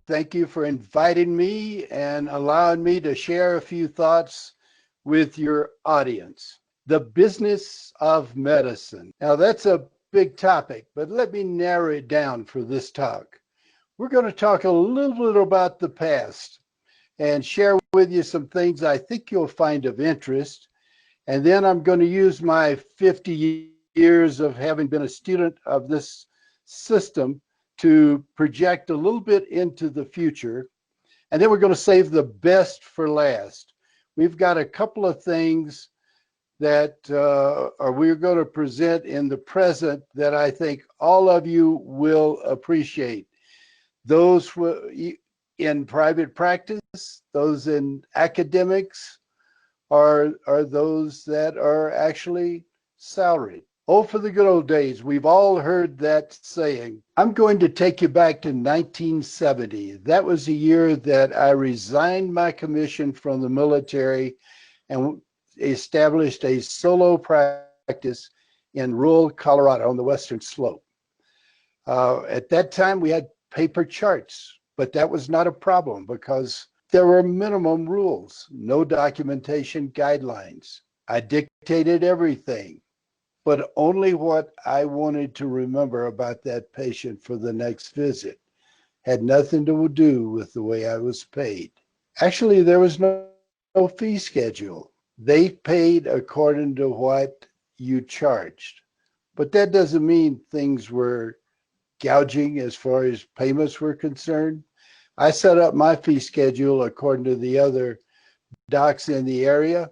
Thank you for inviting me and allowing me to share a few thoughts with your audience. The business of medicine. Now, that's a big topic, but let me narrow it down for this talk. We're going to talk a little bit about the past and share with you some things I think you'll find of interest. And then I'm going to use my 50 years of having been a student of this system to project a little bit into the future. And then we're going to save the best for last. We've got a couple of things that we're going to present in the present that I think all of you will appreciate. Those in private practice, those in academics, are those that are actually salaried. Oh, for the good old days. We've all heard that saying. I'm going to take you back to 1970. That was the year that I resigned my commission from the military and established a solo practice in rural Colorado on the western slope. At that time, we had paper charts, but that was not a problem because there were minimum rules, no documentation guidelines. I dictated everything, but only what I wanted to remember about that patient for the next visit. Had nothing to do with the way I was paid. Actually, there was no fee schedule. They paid according to what you charged. But that doesn't mean things were gouging as far as payments were concerned. I set up my fee schedule according to the other docs in the area.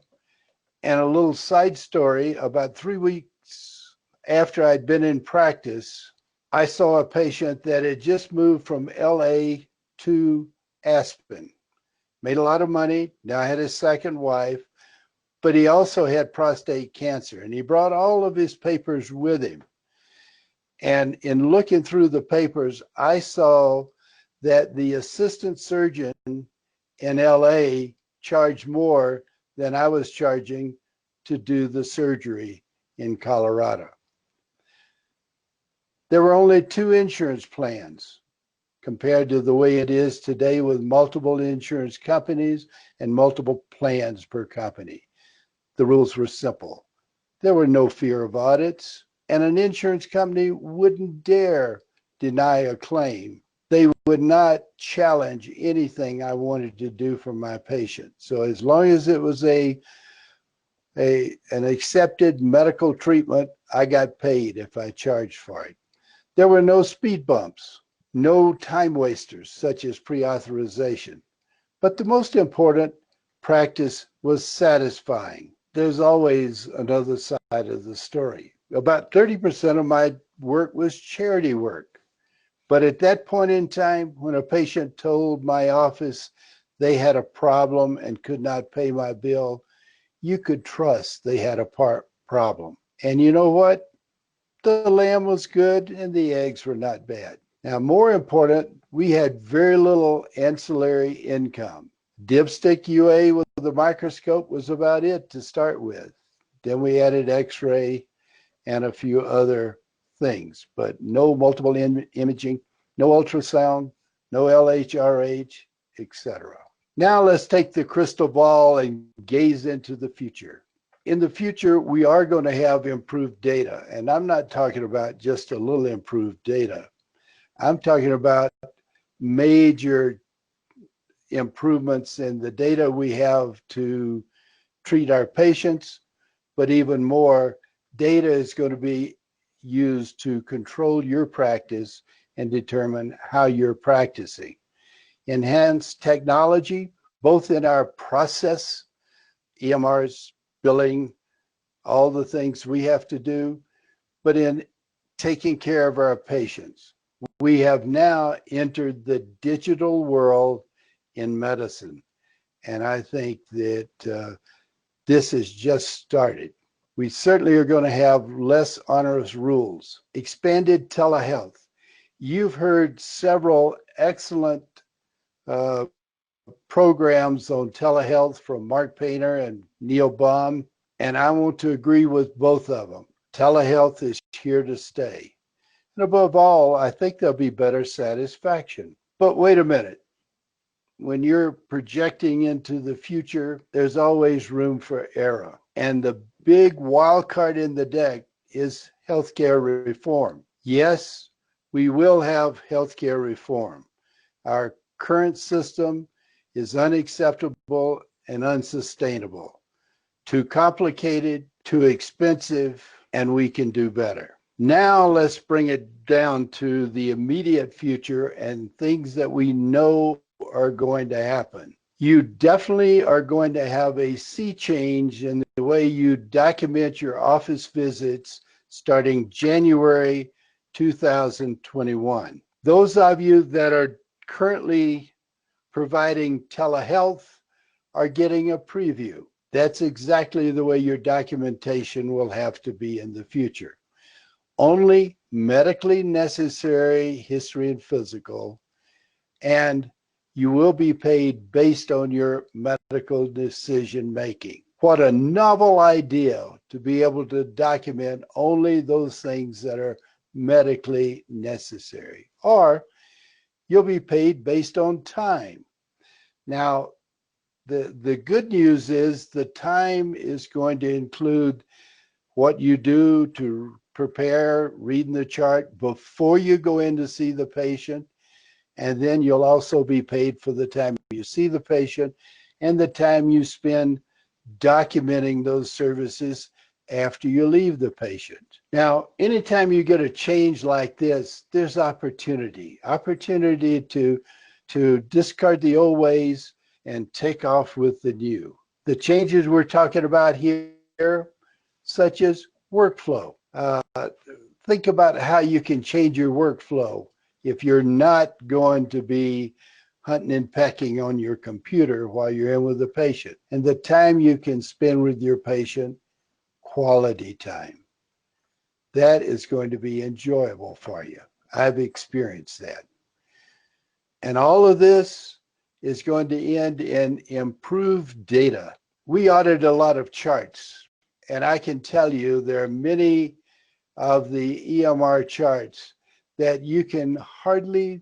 And a little side story, about 3 weeks after I'd been in practice, I saw a patient that had just moved from LA to Aspen. Made a lot of money, now had his second wife, but he also had prostate cancer. And he brought all of his papers with him. And in looking through the papers, I saw that the assistant surgeon in LA charged more than I was charging to do the surgery in Colorado. There were only 2 insurance plans compared to the way it is today with multiple insurance companies and multiple plans per company. The rules were simple. There were no fear of audits, and an insurance company wouldn't dare deny a claim. They would not challenge anything I wanted to do for my patient. So as long as it was an accepted medical treatment, I got paid if I charged for it. There were no speed bumps, no time wasters such as pre-authorization. But the most important, practice was satisfying. There's always another side of the story. About 30% of my work was charity work. But at that point in time, when a patient told my office they had a problem and could not pay my bill, you could trust they had a problem. And you know what? The lamb was good and the eggs were not bad. Now, more important, we had very little ancillary income. Dipstick UA with the microscope was about it to start with. Then we added X-ray and a few other things, but no multiple imaging, no ultrasound, no LHRH, etc. Now let's take the crystal ball and gaze into the future. In the future, we are going to have improved data, and I'm not talking about just a little improved data. I'm talking about major improvements in the data we have to treat our patients, but even more, data is going to be used to control your practice and determine how you're practicing. Enhanced technology, both in our process, EMRs, billing, all the things we have to do, but in taking care of our patients. We have now entered the digital world in medicine, and I think that this has just started. We certainly are going to have less onerous rules. Expanded telehealth. You've heard several excellent programs on telehealth from Mark Painter and Neil Baum, and I want to agree with both of them. Telehealth is here to stay. And above all, I think there'll be better satisfaction. But wait a minute. When you're projecting into the future, there's always room for error. And the big wild card in the deck is healthcare reform. Yes, we will have healthcare reform. Our current system is unacceptable and unsustainable. Too complicated, too expensive, and we can do better. Now let's bring it down to the immediate future and things that we know are going to happen. You definitely are going to have a sea change in the way you document your office visits starting January 2021. Those of you that are currently providing telehealth are getting a preview. That's exactly the way your documentation will have to be in the future. Only medically necessary history and physical, and you will be paid based on your medical decision making. What a novel idea to be able to document only those things that are medically necessary. Or you'll be paid based on time. Now, the good news is the time is going to include what you do to prepare, reading the chart before you go in to see the patient. And then you'll also be paid for the time you see the patient and the time you spend documenting those services after you leave the patient. Now, anytime you get a change like this, there's opportunity to discard the old ways and take off with the new. The changes we're talking about here, such as workflow. Think about how you can change your workflow if you're not going to be hunting and pecking on your computer while you're in with the patient. And the time you can spend with your patient, quality time. That is going to be enjoyable for you. I've experienced that. And all of this is going to end in improved data. We audit a lot of charts, and I can tell you there are many of the EMR charts that you can hardly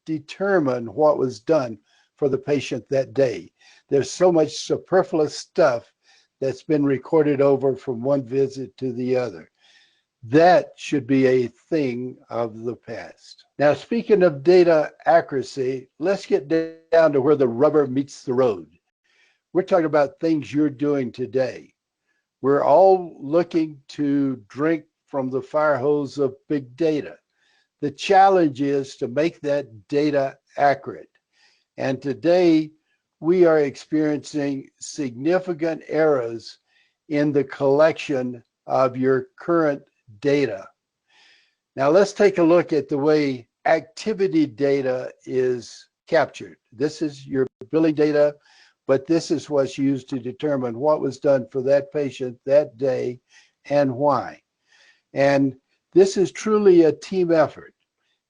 determine what was done for the patient that day. There's so much superfluous stuff that's been recorded over from one visit to the other. That should be a thing of the past. Now, speaking of data accuracy, let's get down to where the rubber meets the road. We're talking about things you're doing today. We're all looking to drink from the fire hose of big data. The challenge is to make that data accurate. And today, we are experiencing significant errors in the collection of your current data. Now, let's take a look at the way activity data is captured. This is your billing data, but this is what's used to determine what was done for that patient that day and why. And this is truly a team effort.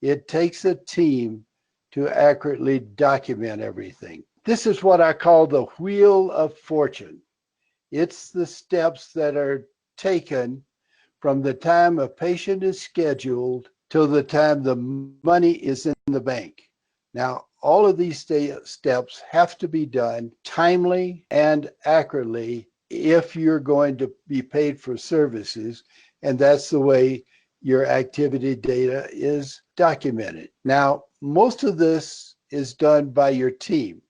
It takes a team to accurately document everything. This is what I call the wheel of fortune. It's the steps that are taken from the time a patient is scheduled till the time the money is in the bank. Now, all of these steps have to be done timely and accurately if you're going to be paid for services, and that's the way your activity data is documented. Now, most of this is done by your team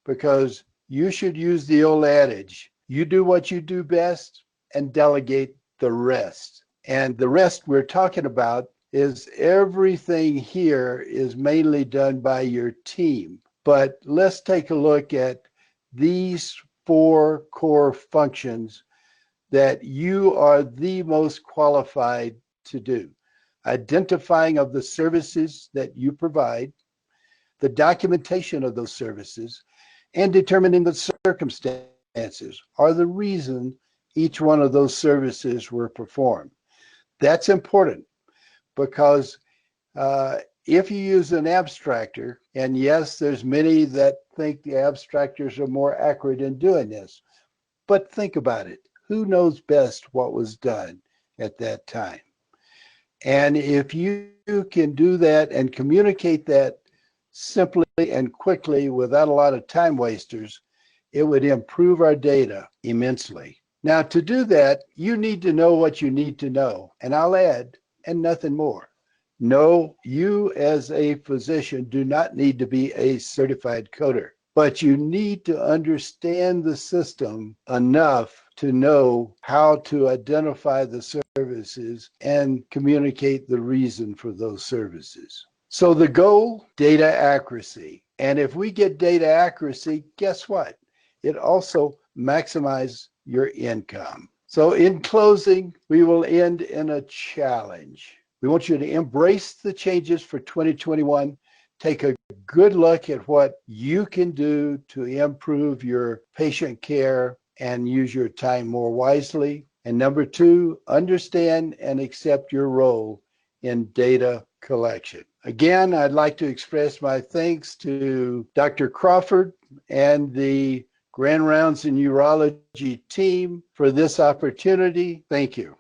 because you should use the old adage, you do what you do best and delegate the rest. And the rest we're talking about is everything here is mainly done by your team. But let's take a look at these 4 core functions that you are the most qualified to do. Identifying of the services that you provide, the documentation of those services, and determining the circumstances or the reason each one of those services were performed. That's important because if you use an abstractor, and yes, there's many that think the abstractors are more accurate in doing this, but think about it. Who knows best what was done at that time? And if you can do that and communicate that simply and quickly without a lot of time wasters, it would improve our data immensely. Now, to do that, you need to know what you need to know. And I'll add, and nothing more. No, you as a physician do not need to be a certified coder, but you need to understand the system enough to know how to identify the services and communicate the reason for those services. So the goal, data accuracy. And if we get data accuracy, guess what? It also maximizes your income. So in closing, we will end in a challenge. We want you to embrace the changes for 2021. Take a good look at what you can do to improve your patient care and use your time more wisely. And number two, understand and accept your role in data collection. Again, I'd like to express my thanks to Dr. Crawford and the Grand Rounds in Urology team for this opportunity. Thank you.